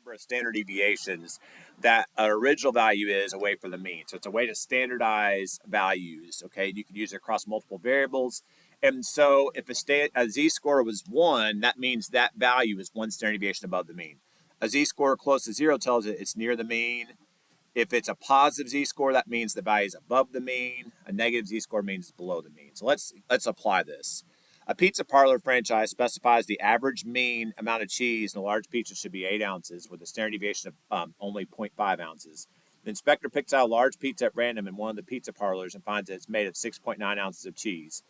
number of standard deviations that an original value is away from the mean. So it's a way to standardize values. Okay, you can use it across multiple variables. And so if a z-score was 1, that means that value is 1 standard deviation above the mean. A z-score close to 0 tells it it's near the mean. If it's a positive z-score, that means the value is above the mean. A negative z-score means it's below the mean. So let's apply this. A pizza parlor franchise specifies the average mean amount of cheese in a large pizza should be 8 ounces with a standard deviation of only 0.5 ounces. The inspector picks out a large pizza at random in one of the pizza parlors and finds that it's made of 6.9 ounces of cheese.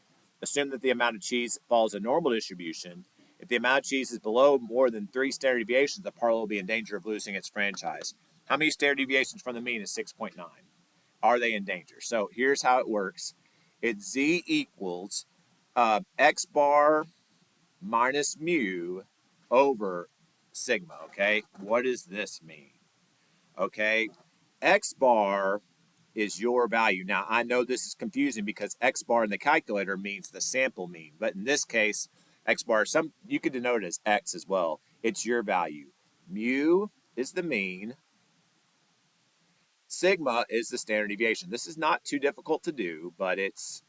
Assume that the amount of cheese follows a normal distribution. If the amount of cheese is below more than 3 standard deviations, the parlor will be in danger of losing its franchise. How many standard deviations from the mean is 6.9? Are they in danger? So here's how it works. It's z equals x bar minus mu over sigma, okay? What does this mean? Okay, x bar is your value. Now, I know this is confusing because x bar in the calculator means the sample mean, but in this case, x bar, you could denote it as x as well. It's your value. Mu is the mean. Sigma is the standard deviation. This is not too difficult to do, but it's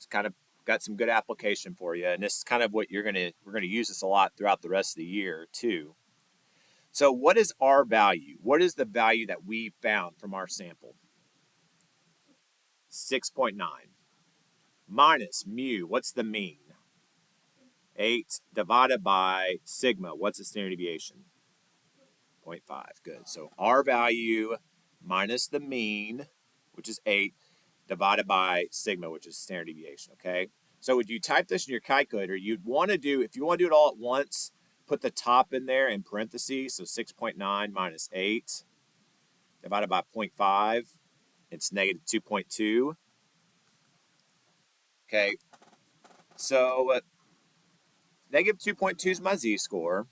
kind of got some good application for you. And this is kind of what we're gonna use this a lot throughout the rest of the year too. So what is our value? What is the value that we found from our sample? 6.9 minus mu. What's the mean? 8 divided by sigma. What's the standard deviation? 0.5. Good. So our value minus the mean, which is 8, divided by sigma, which is standard deviation, okay? So when you type this in your calculator, you'd want to do, if you want to do it all at once, put the top in there in parentheses, so 6.9 minus 8 divided by 0.5, it's negative 2.2. Okay, so negative 2.2 is my z-score.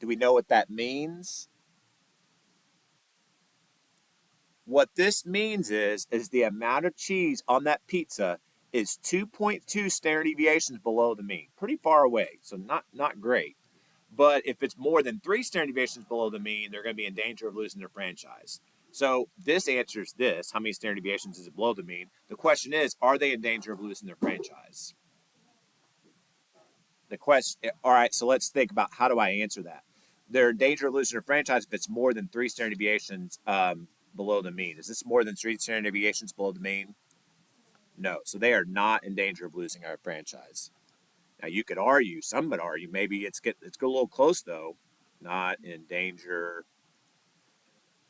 Do we know what that means? What this means is the amount of cheese on that pizza is 2.2 standard deviations below the mean. Pretty far away, so not great. But if it's more than 3 standard deviations below the mean, they're going to be in danger of losing their franchise. So this answers this. How many standard deviations is it below the mean? The question is, are they in danger of losing their franchise? All right, so let's think about how do I answer that. They're in danger of losing their franchise if it's more than 3 standard deviations below the mean. Is this more than 3 standard deviations below the mean? No. So they are not in danger of losing our franchise. Now you could argue, some would argue, maybe it's a little close though. Not in danger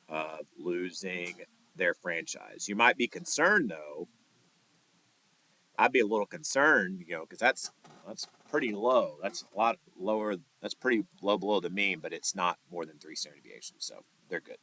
of losing their franchise. You might be concerned though. I'd be a little concerned, because that's pretty low. That's a lot lower. That's pretty low below the mean, but it's not more than 3 standard deviations, so they're good.